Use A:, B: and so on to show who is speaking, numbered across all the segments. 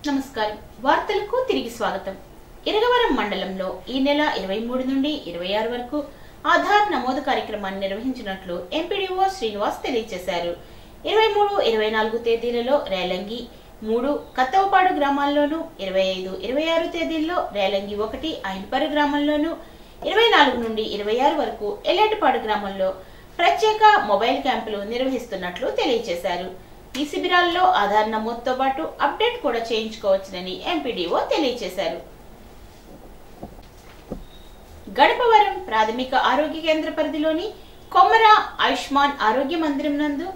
A: నమస్కారం వార్తలకు తిరిగి స్వాగతం. ఇరగవరం మండలంలో ఈ నెల 23 నుండి 26 వరకు ఆధార్ నమోదు కార్యక్రమాన్ని నిర్వహించినట్లు ఎంపీడీఓ శ్రీనివాస్ తెలియజేశారు. 23, 24 తేదీలలో రేలంగి 3 కత్తవపాడు గ్రామాల్లోనూ, 25, 26 తేదీల్లో రేలంగి 1 ఐన్పరు గ్రామంలోనూ, 24 నుండి 26 వరకు ఎల్లేటిపాడు గ్రామంలో ప్రత్యేక మొబైల్ క్యాంపులు నిర్వహిస్తున్నట్లు తెలియజేశారు. ఈ శిబిరాల్లో ఆధార్ నమోదుతో పాటు అప్డేట్ కూడా చేయించుకోవచ్చునని ఎంపీడీఓ తెలియజేశారు. గడపవరం ప్రాథమిక ఆరోగ్య కేంద్ర పరిధిలోని కొమ్మర ఆయుష్మాన్ ఆరోగ్య మందిరం నందు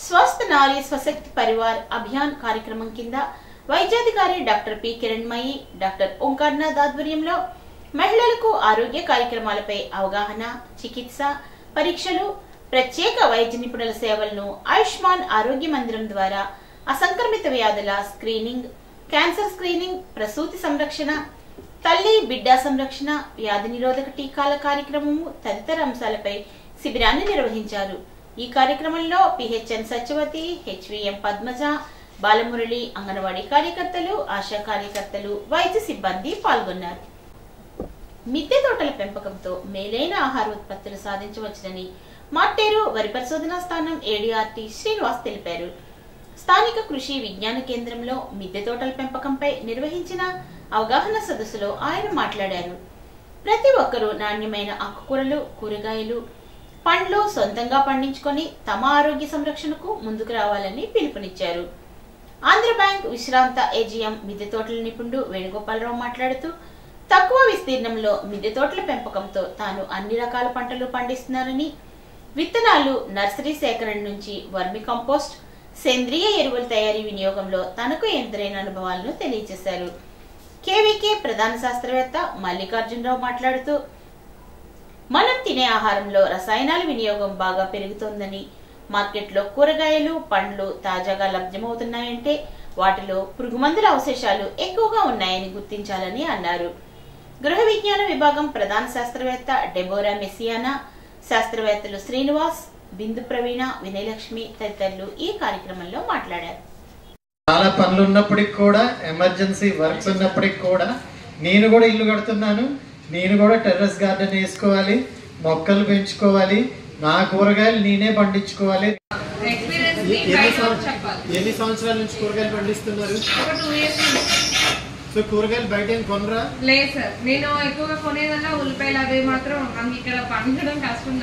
A: స్వస్థ నారీ స్వశక్తి పరివార్ అభియాన్ కార్యక్రమం కింద వైద్యాధికారి doctor P Kiranmayi, doctor Omkarnath ఆధ్వర్యంలో మహిళలకు ఆరోగ్య కార్యక్రమాలపై అవగాహన, చికిత్స, పరీక్షలు, ప్రత్యేక వైద్య నిపుణుల సేవలను ఆయుష్మాన్ ఆరోగ్య మందిరం ద్వారా అసంక్రమిత వ్యాధుల స్క్రీనింగ్, క్యాన్సర్ స్క్రీనింగ్, ప్రసూతి సంరక్షణ, తల్లి బిడ్డ సంరక్షణ, వ్యాధి నిరోధక టీకాల కార్యక్రమము తదితర అంశాలపై శిబిరాన్ని నిర్వహించారు. ఈ కార్యక్రమంలో పిహెచ్ఎన్ సత్యవతి, హెచ్విఎం పద్మజ, బాలమురళి, అంగన్వాడీ కార్యకర్తలు, ఆశా కార్యకర్తలు, వైద్య సిబ్బంది పాల్గొన్నారు. మిద్దె తోటల పెంపకంతో మేలైన ఆహార ఉత్పత్తులు సాధించవచ్చునని మార్టేరు వరి పరిశోధనా స్థానం ఏడీఆర్టీ శ్రీనివాస్ తెలిపారు. స్థానిక కృషి విజ్ఞాన కేంద్రంలో మిద్దె తోటల పెంపకంపై నిర్వహించిన అవగాహన సదస్సులో ఆయన మాట్లాడారు. ప్రతి ఒక్కరూ నాణ్యమైన ఆకుకూరలు, కూరగాయలు, పండ్లు సొంతంగా పండించుకొని తమ ఆరోగ్య సంరక్షణకు ముందుకు రావాలని పిలుపునిచ్చారు. ఆంధ్ర బ్యాంక్ విశ్రాంత ఏజీఎం మిద్దె తోటల నిపుణుడు వేణుగోపాలరావు మాట్లాడుతూ, తక్కువ విస్తీర్ణంలో మిద్దె తోటల పెంపకంతో తాను అన్ని రకాల పంటలు పండిస్తున్నారని, విత్తనాలు, నర్సరీ సేకరణ నుంచి వర్మి కంపోస్ట్, సేంద్రియ ఎరువుల తయారీ వినియోగంలో తనకు ఎంతైన అనుభవాలను తెలియజేశారు. కేవీకే ప్రధాన శాస్త్రవేత్త మల్లికార్జునరావు మాట్లాడుతూ, మనం తినే ఆహారంలో రసాయనాల వినియోగం బాగా పెరుగుతోందని, మార్కెట్లో కూరగాయలు, పండ్లు తాజాగా లభ్యమవుతున్నాయంటే వాటిలో పురుగుమందుల అవశేషాలు ఎక్కువగా ఉన్నాయని గుర్తించాలని అన్నారు. గృహ విజ్ఞాన విభాగం ప్రధాన శాస్త్రవేత్త డెబోరా మెస్సియానా, శాస్త్రవేత్తలు శ్రీనివాస్, బిందు ప్రవీణ, వినయలక్ష్మి తదితరులు ఈ కార్యక్రమంలో మాట్లాడారు.
B: చాలా పనులు ఉన్నప్పటికి కూడా, ఎమర్జెన్సీ వర్క్స్ ఉన్నప్పటికి కూడా నేను కూడా ఇల్లు కడుతున్నాను, నేను కూడా టెర్రస్ గార్డెన్ వేసుకోవాలి, మొక్కలు పెంచుకోవాలి, నా కూరగాయలు నేనే పండించుకోవాలి. ఎన్ని సంవత్సరాల నుంచి కూరగాయలు పండిస్తున్నారు? సో కూరగాయలు బయట ఏం కొనరా?
C: లేదు సార్, నేను ఎక్కువగా కొనేదన్నా ఉల్లిపాయలు అవి మాత్రం ఇక్కడ పండించడం కష్టం.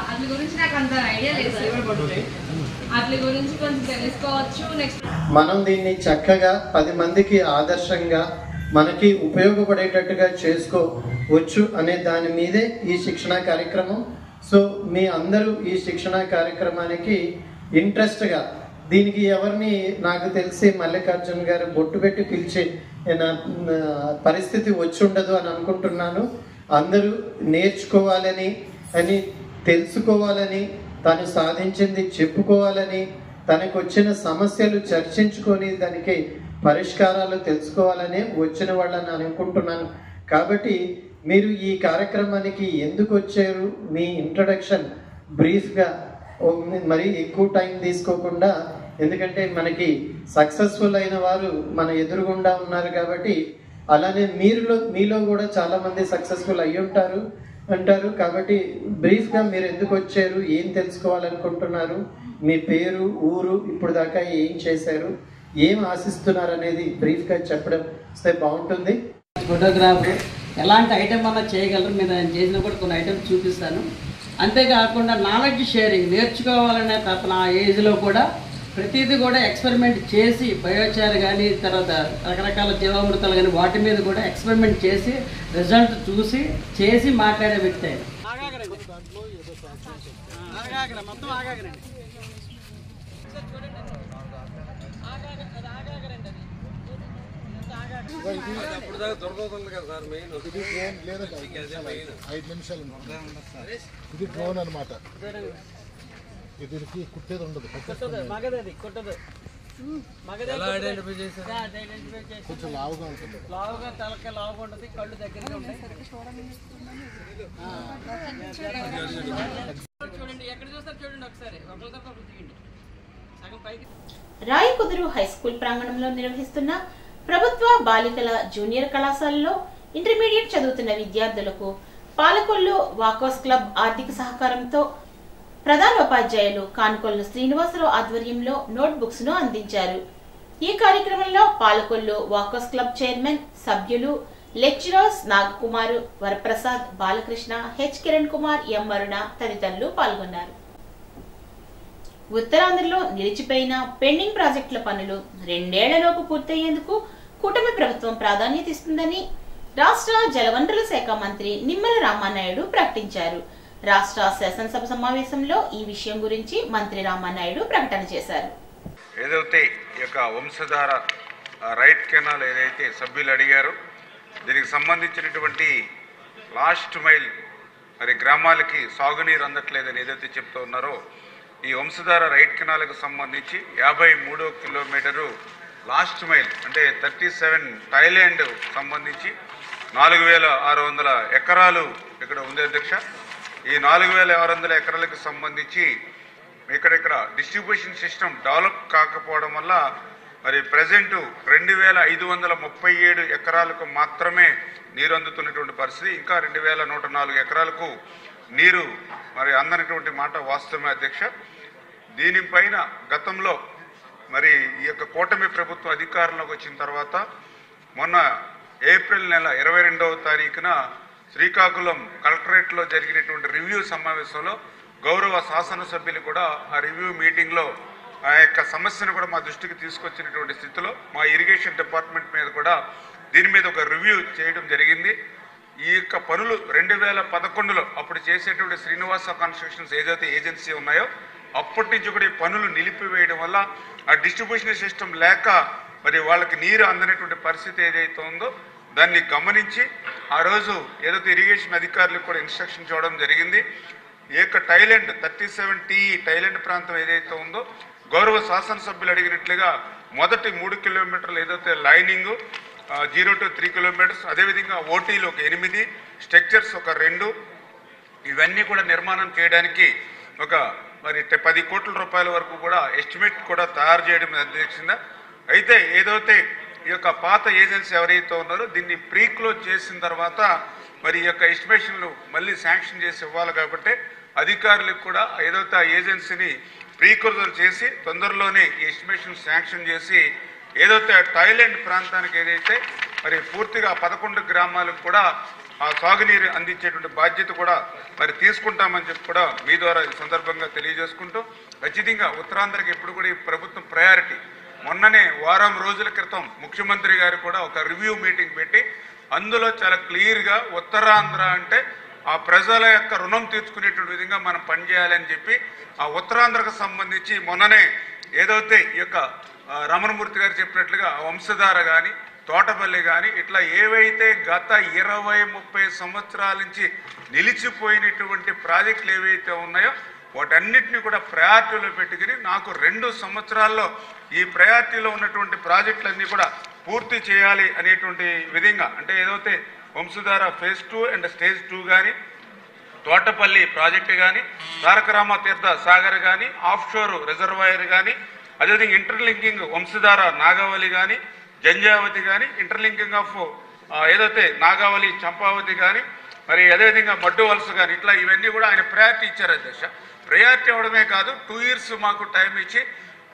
C: వాటి గురించి నాకు అంత ఐడియా లేదు సార్. వాటి గురించి కొంచెం తెలుసుకోవచ్చు. నెక్స్ట్
B: మనం దీన్ని చక్కగా 10 మందికి ఆదర్శంగా మనకి ఉపయోగపడేటట్టుగా చేసుకోవచ్చు అనే దాని మీదే ఈ శిక్షణ కార్యక్రమం. సో మీ అందరూ ఈ శిక్షణ కార్యక్రమానికి ఇంట్రెస్ట్గా, దీనికి ఎవరిని నాకు తెలిసి మల్లికార్జున్ గారు బొట్టు పెట్టి పిలిచే పరిస్థితి వచ్చి ఉండదు అని అనుకుంటున్నాను. అందరూ నేర్చుకోవాలని, తెలుసుకోవాలని, తను సాధించింది చెప్పుకోవాలని, తనకు వచ్చిన సమస్యలు చర్చించుకొని దానికి పరిష్కారాలు తెలుసుకోవాలని వచ్చిన వాళ్ళని అనుకుంటున్నాను. కాబట్టి మీరు ఈ కార్యక్రమానికి ఎందుకు వచ్చారు, మీ ఇంట్రడక్షన్ బ్రీఫ్గా, మరి ఎక్కువ టైం తీసుకోకుండా, ఎందుకంటే మనకి సక్సెస్ఫుల్ అయిన వారు మన ఎదురుగుండా ఉన్నారు కాబట్టి, అలానే మీలో కూడా చాలా మంది సక్సెస్ఫుల్ అయ్యి అంటారు. కాబట్టి బ్రీఫ్గా మీరు ఎందుకు వచ్చారు, ఏం తెలుసుకోవాలనుకుంటున్నారు, మీ పేరు, ఊరు, ఇప్పుడు దాకా ఏం చేశారు, ఏం ఆశిస్తున్నారు అనేది బ్రీఫ్గా చెప్పడం వస్తే బాగుంటుంది.
D: ఫోటోగ్రాఫర్ ఎలాంటి ఐటెం అన్నా చేయగలరు, మీరు ఆయన చేసిన కూడా కొన్ని ఐటమ్స్ చూపిస్తాను. అంతేకాకుండా నాలెడ్జ్ షేరింగ్, నేర్చుకోవాలనే తపన ఆ ఏజ్లో కూడా ప్రతిదీ కూడా ఎక్స్పెరిమెంట్ చేసి, బయోచార్ కానీ తర్వాత రకరకాల జీవామృతాలు కానీ వాటి మీద కూడా ఎక్స్పెరిమెంట్ చేసి రిజల్ట్ చూసి చేసి మాట్లాడే వ్యక్తి ఆయన.
E: ఇది డ్రోన్ అనమాట. దీనికి కుట్టేది ఉండదు, కొంచెం లావుగా ఉంటుంది.
D: తలకాయ లావుగా ఉంటుంది, కళ్ళు దగ్గరగా ఉంటాయి. చూడండి, ఎక్కడ చూస్తారు చూడండి ఒకసారి, ఒకరి తప్ప తీయండి.
A: రాయకుదురు హై స్కూల్ ప్రాంగణంలో నిర్వహిస్తున్న ప్రభుత్వ బాలికల జూనియర్ కళాశాలలో ఇంటర్మీడియట్ చదువుతున్న విద్యార్థులకు పాలకొల్లు వాకర్స్ క్లబ్ ఆర్థిక సహకారంతో ప్రధాన ఉపాధ్యాయులు కానుకొల్లు శ్రీనివాసరావు ఆధ్వర్యంలో నోట్ బుక్స్ ను అందించారు. ఈ కార్యక్రమంలో పాలకొల్లు వాకర్స్ క్లబ్ చైర్మన్, సభ్యులు, లెక్చరర్స్ నాగకుమార్, వరప్రసాద్, బాలకృష్ణ, హెచ్ కిరణ్ కుమార్, ఎం అరుణ తదితరులు పాల్గొన్నారు. ఉత్తరాంధ్రలో నిలిచిపోయిన పెండింగ్ ప్రాజెక్టుల పనులు 2 ఏళ్లలోపు పూర్తయ్యేందుకు కూటమి ప్రభుత్వం ప్రాధాన్యత ఇస్తుందని రాష్ట్ర జలవనరుల శాఖ మంత్రి నిమ్మల రామానాయుడు ప్రకటించారు. రాష్ట్ర శాసనసభ సమావేశంలో ఈ విషయం గురించి మంత్రి రామానాయుడు ప్రకటన చేశారు.
F: ఏదైతే ఈ యొక్క వంశధార రైట్ కెనాల్ ఏదైతే సభ్యులు అడిగారో దీనికి సంబంధించినటువంటి లాస్ట్ మైల్ మరి గ్రామాలకి సాగునీరు అందట్లేదని ఏదైతే చెప్తూ ఉన్నారో ఈ వంశధార రైట్ కెనాల్కి సంబంధించి 53వ కిలోమీటరు లాస్ట్ మైల్ అంటే 37 థాయిలాండ్ సంబంధించి 4600 ఎకరాలు ఇక్కడ ఉంది అధ్యక్ష. ఈ 4600 ఎకరాలకు సంబంధించి ఇక్కడ డిస్ట్రిబ్యూషన్ సిస్టమ్ డెవలప్ కాకపోవడం వల్ల మరి ప్రజెంటు 2537 ఎకరాలకు మాత్రమే నీరు అందుతున్నటువంటి పరిస్థితి. ఇంకా 2104 ఎకరాలకు నీరు మరి అందనటువంటి మాట వాస్తవమే అధ్యక్ష. దీనిపైన గతంలో మరి ఈ యొక్క కూటమి ప్రభుత్వం అధికారంలోకి వచ్చిన తర్వాత మొన్న ఏప్రిల్ నెల 22వ తారీఖున శ్రీకాకుళం కలెక్టరేట్లో జరిగినటువంటి రివ్యూ సమావేశంలో గౌరవ శాసనసభ్యులు కూడా ఆ రివ్యూ మీటింగ్లో ఆ యొక్క సమస్యను కూడా మా దృష్టికి తీసుకొచ్చినటువంటి స్థితిలో మా ఇరిగేషన్ డిపార్ట్మెంట్ మీద కూడా దీని మీద ఒక రివ్యూ చేయడం జరిగింది. ఈ యొక్క పనులు 2011లో అప్పుడు చేసేటువంటి శ్రీనివాస కన్స్ట్రక్షన్స్ ఏదైతే ఏజెన్సీ ఉన్నాయో అప్పటి నుంచి కూడా ఈ పనులు నిలిపివేయడం వల్ల ఆ డిస్ట్రిబ్యూషన్ సిస్టమ్ లేక మరి వాళ్ళకి నీరు అందనటువంటి పరిస్థితి ఏదైతే ఉందో దాన్ని గమనించి ఆ రోజు ఏదైతే ఇరిగేషన్ అధికారులకు కూడా ఇన్స్ట్రక్షన్ చేయడం జరిగింది. ఈ యొక్క థాయిలాండ్ 37 థాయిలాండ్ ప్రాంతం ఏదైతే ఉందో గౌరవ శాసనసభ్యులు అడిగినట్లుగా మొదటి 3 కిలోమీటర్లు ఏదైతే లైనింగ్ 0 to 3 కిలోమీటర్స్, అదేవిధంగా ఓటీలు ఒక 8, స్ట్రక్చర్స్ ఒక 2, ఇవన్నీ కూడా నిర్మాణం చేయడానికి ఒక మరి 10 కోట్ల రూపాయల వరకు కూడా ఎస్టిమేట్ కూడా తయారు చేయడం అధ్యక్షంగా. అయితే ఏదైతే ఈ యొక్క పాత ఏజెన్సీ ఎవరైతే ఉన్నారో దీన్ని ప్రీ క్లోజ్ చేసిన తర్వాత మరి ఈ యొక్క ఎస్టిమేషన్లు మళ్ళీ శాంక్షన్ చేసి ఇవ్వాలి కాబట్టి అధికారులకు కూడా ఏదైతే ఆ ఏజెన్సీని ప్రీక్లోజర్ చేసి తొందరలోనే ఈ ఎస్టిమేషన్ శాంక్షన్ చేసి ఏదైతే థాయిలాండ్ ప్రాంతానికి ఏదైతే మరి పూర్తిగా 11 గ్రామాలకు కూడా ఆ సాగునీరు అందించేటువంటి బాధ్యత కూడా మరి తీసుకుంటామని చెప్పి కూడా మీ ద్వారా ఈ సందర్భంగా తెలియజేసుకుంటూ ఖచ్చితంగా ఉత్తరాంధ్రకి ఎప్పుడు కూడా ఈ ప్రభుత్వం ప్రయారిటీ. మొన్ననే వారం రోజుల క్రితం ముఖ్యమంత్రి గారు కూడా ఒక రివ్యూ మీటింగ్ పెట్టి అందులో చాలా క్లియర్గా ఉత్తరాంధ్ర అంటే ఆ ప్రజల యొక్క రుణం తీర్చుకునేటువంటి విధంగా మనం పనిచేయాలని చెప్పి ఆ ఉత్తరాంధ్రకు సంబంధించి మొన్ననే ఏదైతే ఈ యొక్క రమణమూర్తి గారు చెప్పినట్లుగా వంశధార కానీ తోటపల్లి కానీ ఇట్లా ఏవైతే గత 20-30 సంవత్సరాల నుంచి నిలిచిపోయినటువంటి ప్రాజెక్టులు ఏవైతే ఉన్నాయో వాటన్నిటిని కూడా ప్రయారిటీలో పెట్టుకుని నాకు 2 సంవత్సరాల్లో ఈ ప్రయారిటీలో ఉన్నటువంటి ప్రాజెక్టులన్నీ కూడా పూర్తి చేయాలి అనేటువంటి విధంగా అంటే ఏదైతే వంశధార ఫేజ్ 2 అండ్ స్టేజ్ 2 కానీ తోటపల్లి ప్రాజెక్టు కానీ తారకరామ తీర్థ సాగర్ కానీ ఆఫ్షోర్ రిజర్వాయర్ కానీ అదేవిధంగా ఇంటర్లింకింగ్ వంశధార నాగావళి కానీ జంజావతి కానీ ఇంటర్లింకింగ్ ఆఫ్ ఏదైతే నాగావళి చంపావతి కానీ మరి అదేవిధంగా మడ్డు వలస కానీ ఇట్లా ఇవన్నీ కూడా ఆయన ప్రయారిటీ ఇచ్చారు అధ్యక్ష. ప్రయారిటీ అవ్వడమే కాదు 2 years మాకు టైం ఇచ్చి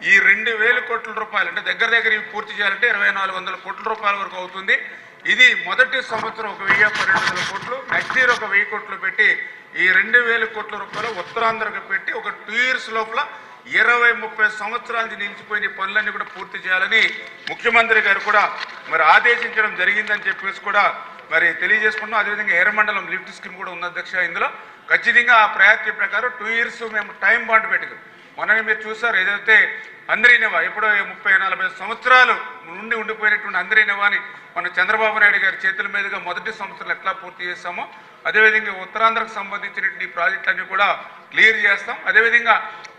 F: ఈ 2000 కోట్ల రూపాయలు అంటే దగ్గర ఇవి పూర్తి చేయాలంటే 2400 కోట్ల రూపాయల వరకు అవుతుంది. ఇది మొదటి సంవత్సరం 1200 కోట్లు, నెక్స్ట్ ఇయర్ 1000 కోట్లు పెట్టి ఈ 2000 కోట్ల రూపాయలు ఉత్తరాంధ్రకు పెట్టి ఒక 2 years లోపల 20-30 సంవత్సరాల నుంచి నిలిచిపోయిన పనులన్నీ కూడా పూర్తి చేయాలని ముఖ్యమంత్రి గారు కూడా మరి ఆదేశించడం జరిగిందని చెప్పేసి కూడా మరి తెలియజేసుకుంటున్నాం. అదేవిధంగా ఎర్రమండలం లిఫ్ట్ స్కీమ్ కూడా ఉంది అధ్యక్ష. ఇందులో ఖచ్చితంగా ఆ ప్రయారిటీ ప్రకారం 2 years మేము టైం బాండ్ పెట్టుకున్నాం. మొన్న మీరు చూసారు ఏదైతే అందరినవా ఎప్పుడో 30-40 సంవత్సరాలు నుండి ఉండిపోయినటువంటి అందరినవాని మన చంద్రబాబు నాయుడు గారి చేతుల మీదుగా మొదటి సంవత్సరాలు ఎట్లా పూర్తి చేస్తామో అదేవిధంగా ఉత్తరాంధ్రకు సంబంధించినటువంటి ప్రాజెక్టులన్నీ కూడా క్లియర్ చేస్తాం. అదేవిధంగా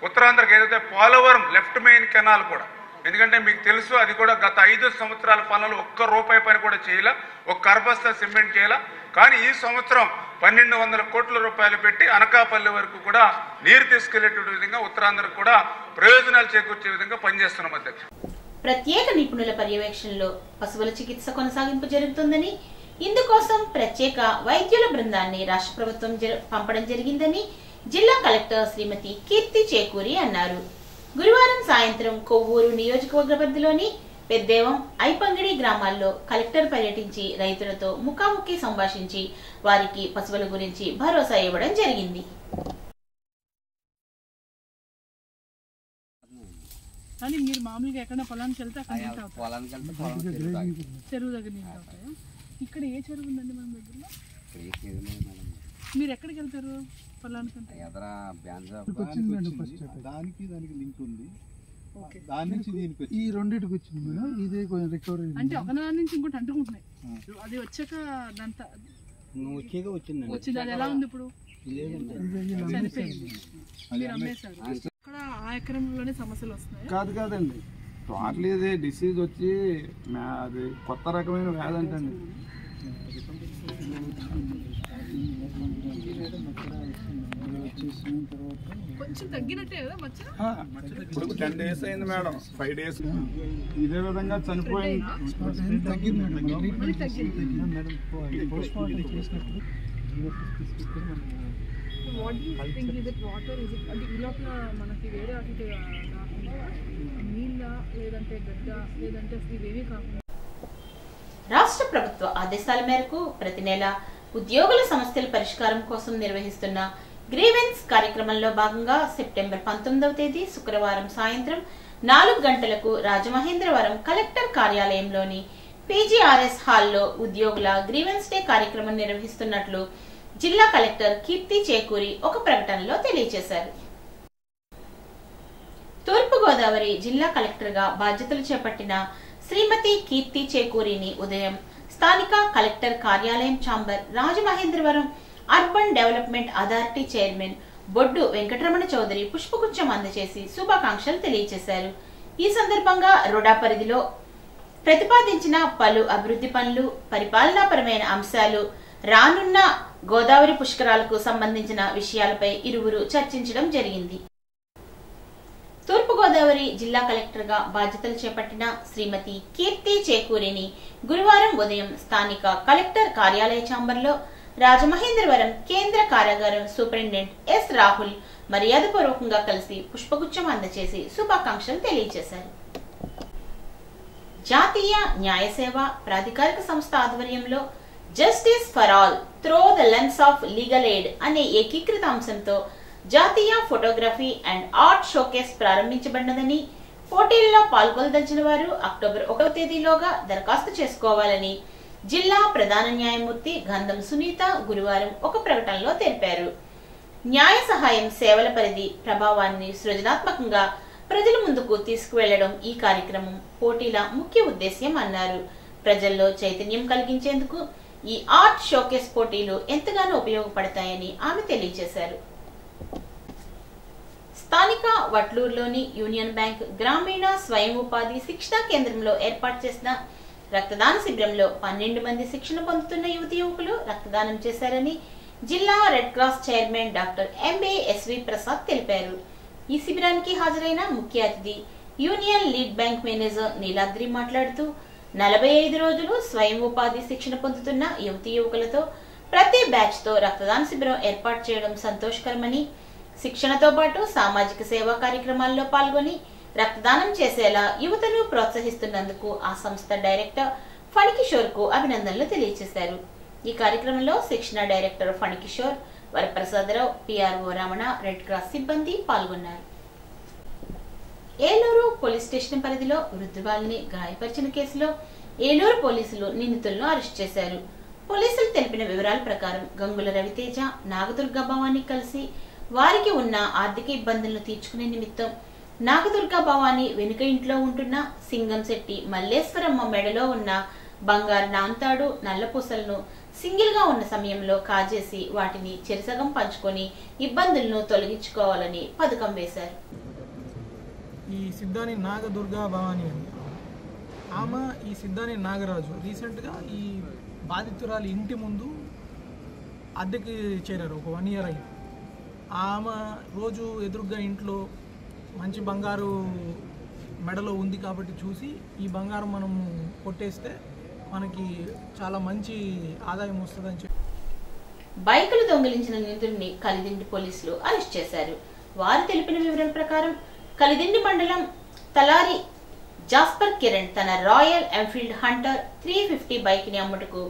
F: ఉత్తరాంధ్రకు ఏదైతే పోలవరం లెఫ్ట్ మెయిన్ కెనాల్ కూడా ఎందుకంటే మీకు తెలుసు అది కూడా గత 5 సంవత్సరాల పనులు ₹1 పని కూడా చేయాల, ఒక కర్బస్తా సిమెంట్ చేయాల. కానీ ఈ సంవత్సరం 1200 కోట్ల రూపాయలు పెట్టి అనకాపల్లి వరకు కూడా నీరు తీసుకెళ్లేటువంటి విధంగా ఉత్తరాంధ్రకు కూడా ప్రయోజనాలు చేకూర్చే విధంగా పనిచేస్తున్నాం అధ్యక్ష.
A: ప్రత్యేక నిపుణుల పర్యవేక్షణలో పశువుల చికిత్స కొనసాగింపు జరుగుతుందని, ఇందుకోసం ప్రత్యేక వైద్యుల బృందాన్ని రాష్ట్ర ప్రభుత్వం పంపడం జరిగిందని జిల్లా కలెక్టర్ శ్రీమతి కీర్తి చేకూరి అన్నారు. గురువారం సాయంత్రం కొవ్వూరు నియోజకవర్గ పరిధిలోని పెద్దేవం, ఐపంగిడి గ్రామాల్లో కలెక్టర్ పర్యటించి రైతులతో ముఖాముఖి సంభాషించి వారికి పశువుల గురించి భరోసా ఇవ్వడం జరిగింది.
G: కానీ మీరు మామూలుగా ఎక్కడ పొలానికి వెళ్తే అక్కడ చెరువు దగ్గర నీళ్ళు అవుతాయా? ఇక్కడ ఏ చెరువు ఉందండి మన దగ్గరలో? మీరు ఎక్కడికి వెళ్తారు పొలానికి?
E: దానికి లింక్ ఉంది. దాని నుంచి దీనికి ఈ రెండింటికి వచ్చింది మేడం. ఇదే కొంచెం రికవరీ
G: అంటే ఒకదాని నుంచి ఇంకోటి అంటుకుంటున్నాయి. అది వచ్చాక దాంతో వచ్చింది. అది ఎలా ఉంది ఇప్పుడు? చనిపోయింది. మీరు అమ్మేశారు. అక్కడ ఆ ఎకరంలోనే సమస్యలు వస్తున్నాయి?
E: కాదండి, టోటల్ ఇది డిసీజ్ వచ్చి అది కొత్త రకమైన వ్యాధి అంటండి.
G: కొంచెం తగ్గినట్టే కదా మచ్చ?
E: ఇప్పుడు 10 days అయింది మేడం, 5 days ఇదే విధంగా చనిపోయింది.
G: మనకి వేరే నీళ్ళ లేదంటే గడ్డ లేదంటే ఇవేమీ కాకుండా
A: రాష్ట్ర ప్రభుత్వ ఆదేశాల మేరకు ప్రతి నెల ఉద్యోగుల సమస్యల పరిష్కారం కోసం నిర్వహిస్తున్న గ్రీవెన్స్ కార్యక్రమంలో భాగంగా సెప్టెంబర్ 19వ తేదీ శుక్రవారం సాయంత్రం 4 గంటలకు రాజమహేంద్రవరం కలెక్టర్ కార్యాలయంలోని పీజీఆర్ఎస్ హాల్లో ఉద్యోగుల గ్రీవెన్స్ డే కార్యక్రమం నిర్వహిస్తున్నట్లు జిల్లా కలెక్టర్ కీర్తి చేకూరి ఒక ప్రకటనలో తెలియజేశారు. తూర్పుగోదావరి జిల్లా కలెక్టర్గా బాధ్యతలు చేపట్టిన శ్రీమతి కీర్తి చేకూరిని ఉదయం స్థానిక కలెక్టర్ కార్యాలయం chamber, Rajamahendravaram urban development authority chairman Boddu Venkataramana Chowdary పుష్పగుచ్చం అందజేసి శుభాకాంక్షలు తెలియజేశారు. ఈ సందర్భంగా రోడా పరిధిలో ప్రతిపాదించిన పలు అభివృద్ధి పనులు, పరిపాలనాపరమైన అంశాలు, రానున్న గోదావరి పుష్కరాలకు సంబంధించిన విషయాలపై ఇరువురు చర్చించడం జరిగింది. తూర్పుగోదావరి జిల్లా కలెక్టర్గా బాధ్యతలు చేపట్టిన శ్రీమతి కీర్తి చేకూరిని గురువారం ఉదయం స్థానిక కలెక్టర్ కార్యాలయ ఛాంబర్లో రాజమహేంద్రవరం కేంద్ర కారాగారం సూపరింటెండెంట్ ఎస్ రాహుల్ మర్యాదపూర్వకంగా కలిసి పుష్పగుచ్చం అందజేసి శుభాకాంక్షలు తెలియజేశారు. జాతీయ న్యాయ సేవ ప్రాధికారిక సంస్థ ఆధ్వర్యంలో justice for all throw the lens of legal aid అనే ఏకీకృత అంశంతో జాతీయ ఫోటోగ్రఫీ అండ్ ఆర్ట్ షోకేస్ ప్రారంభించబడినదని, పోటీల్లో పాల్గొనదలిచిన వారు అక్టోబర్ 1వ తేదీలోగా దరఖాస్తు చేసుకోవాలని జిల్లా ప్రధాన న్యాయమూర్తి గంధం సునీత గురువారం ఒక ప్రకటనలో తెలిపారు. న్యాయ సహాయం సేవల పరిధి, ప్రభావాన్ని సృజనాత్మకంగా ప్రజల ముందుకు తీసుకువెళ్లడం ఈ కార్యక్రమం పోటీల ముఖ్య ఉద్దేశ్యం అన్నారు. ప్రజల్లో చైతన్యం కలిగించేందుకు ఈ ఆర్ట్ షోకేస్ పోటీలు ఎంతగానో ఉపయోగపడతాయని ఆమె తెలియజేశారు. స్థానిక వట్లూరులోని యూనియన్ బ్యాంక్ గ్రామీణ స్వయం ఉపాధి శిక్షణా కేంద్రంలో ఏర్పాటు చేసిన రక్తదాన శిబిరంలో 12 మంది శిక్షణ పొందుతున్న యువతి యువకులు రక్తదానం చేశారని జిల్లా red cross chairman doctor M A S V Prasad తెలిపారు. ఈ శిబిరానికి హాజరైన ముఖ్య అతిథి union lead bank manager Neeladri మాట్లాడుతూ 45 రోజులు స్వయం ఉపాధి శిక్షణ పొందుతున్న యువతి యువకులతో ప్రతి బ్యాచ్ తో రక్తదాన శిబిరం ఏర్పాటు చేయడం సంతోషకరమని, శిక్షణతో పాటు సామాజిక సేవా కార్యక్రమాల్లో పాల్గొని రక్తదానం చేసేలా యువతను ప్రోత్సహిస్తున్నందుకు ఆ సంస్థ డైరెక్టర్ ఫణికిషోర్ కు అభినందనలు తెలియజేశారు. ఈ కార్యక్రమంలో శిక్షణ director Phanikishore, Varaprasadarao, P R O Ramana, red cross సిబ్బంది పాల్గొన్నారు. ఏలూరు పోలీస్ స్టేషన్ పరిధిలో వృద్ధురాలిని గాయపరిచిన కేసులో ఏలూరు పోలీసులు నిందితులను అరెస్ట్ చేశారు. పోలీసులు తెలిపిన వివరాల ప్రకారం గంగుల రవితేజ, నాగదుర్గ భవానీ కలిసి వారికి ఉన్న ఆర్థిక ఇబ్బందులను తీర్చుకునే నిమిత్తం నాగదుర్గ భవానీ వెనుక ఇంట్లో ఉంటున్న సింగంశెట్టి మల్లేశ్వరమ్మ మెడలో ఉన్న బంగారు నాంతాడు, నల్లపూసలను సింగిల్ గా ఉన్న సమయంలో కాజేసి వాటిని చెరిసగం పంచుకొని ఇబ్బందులను తొలగించుకోవాలని పథకం వేశారు.
H: ఈ సిద్ధాని నాగదుర్గా భవానీ అని ఆమె, ఈ సిద్ధాని నాగరాజు రీసెంట్గా ఈ బాధితురాలి ఇంటి ముందు అద్దెకి చేరారు. ఒక 1 year అయింది. ఆమె రోజు ఎదురుగా ఇంట్లో మంచి బంగారు మెడలో ఉంది కాబట్టి చూసి ఈ బంగారం మనము కొట్టేస్తే మనకి చాలా మంచి ఆదాయం వస్తుందని చెప్పి
A: బైకులు దొంగిలించిన నిందితుడిని కలిదిండి పోలీసులు అరెస్ట్ చేశారు. వారు తెలిపిన వివరాల ప్రకారం కలిదిండి మండలం తలారి జాస్పర్ కిరణ్ తన రాయల్ ఎన్ఫీల్డ్ హంటర్ 350 బైక్ ని అమ్ముటకు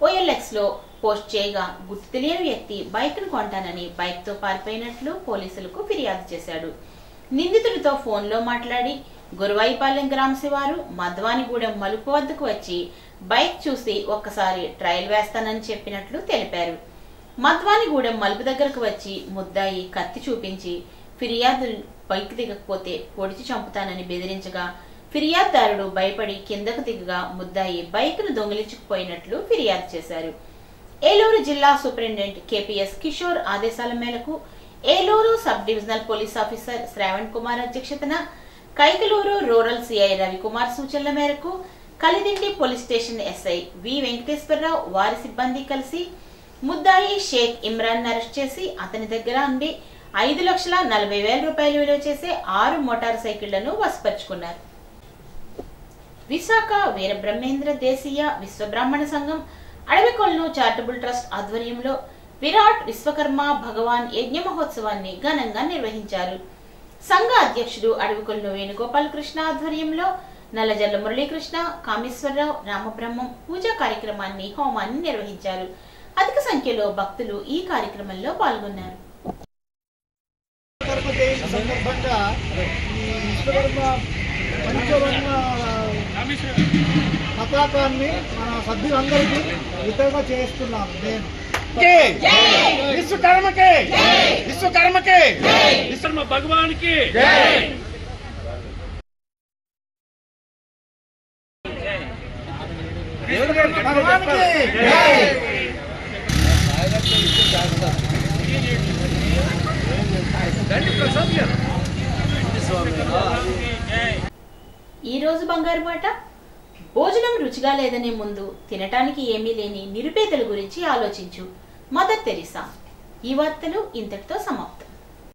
A: OLX లో పోస్ట్ చేయగా గుర్తు తెలియని వ్యక్తి బైక్ ను కొంటానని బైక్ తో పారిపోయినట్లు పోలీసులకు ఫిర్యాదు చేశాడు. నిందితుడితో ఫోన్ లో మాట్లాడి గురువాయిపాలెం గ్రామ శివారు మధ్వానిగూడెం మలుపు వద్దకు వచ్చి బైక్ చూసి ఒక్కసారి ట్రయల్ వేస్తానని చెప్పినట్లు తెలిపారు. మధ్వానిగూడెం మలుపు దగ్గరకు వచ్చి ముద్దాయి కత్తి చూపించి ఫిర్యాదు బైక్ దిగకపోతే పొడిచి చంపుతానని బెదిరించగా ఫిర్యాదుదారుడు భయపడి కిందకు దిగగా ముద్దాయి బైక్ ను దొంగిలించుకుపోయినట్లు ఫిర్యాదు చేశారు. ఏలూరు జిల్లా సూపరింటెండెంట్ KPS కిషోర్ ఆదేశాల మేరకు Eluru sub divisional police officer Shravan Kumar అధ్యక్షతన కైకలూరు రూరల్ CI రవికుమార్ సూచనల మేరకు కలిదిండి పోలీస్ స్టేషన్ SI వి వెంకటేశ్వరరావు వారి సిబ్బంది కలిసి ముద్దాయి షేక్ ఇమ్రాన్ అరెస్ట్ చేసి అతని దగ్గర నుండి 5,40,000 రూపాయలు విలువ చేసే 6 మోటార్ సైకిళ్లను వశపరుచుకున్నారు. విశాఖ వీరబ్రహ్మేంద్ర దేశీయ విశ్వబ్రాహ్మణ సంఘం అడవికొలను చారిటబుల్ ట్రస్ట్ ఆధ్వర్యంలో విరాట్ విశ్వకర్మ భగవాన్ యజ్ఞ మహోత్సవాన్ని ఘనంగా నిర్వహించారు. సంఘ అధ్యక్షుడు అడవికొలను వేణుగోపాల్ కృష్ణ ఆధ్వర్యంలో నల్లజల్ల మురళీకృష్ణ, కామేశ్వరరావు, రామబ్రహ్మం పూజా కార్యక్రమాన్ని హోమాన్ని నిర్వహించారు. అధిక సంఖ్యలో భక్తులు ఈ కార్యక్రమంలో పాల్గొన్నారు.
H: సందర్భంగా ఈ విశ్వకర్మ పంచవర్ణ పతాకాన్ని మన సభ్యులందరికీ వితరణ చేస్తున్నాను. నేను
I: విశ్వకర్మకే విశ్వకర్మకే విశ్వకర్మ భగవానికి
A: ఈ రోజు బంగారు మాట. భోజనం రుచిగా లేదనే ముందు తినటానికి ఏమీ లేని నిరుపేదల గురించి ఆలోచించు. Mother Teresa. ఈ వార్తలు ఇంతటితో సమాప్తం.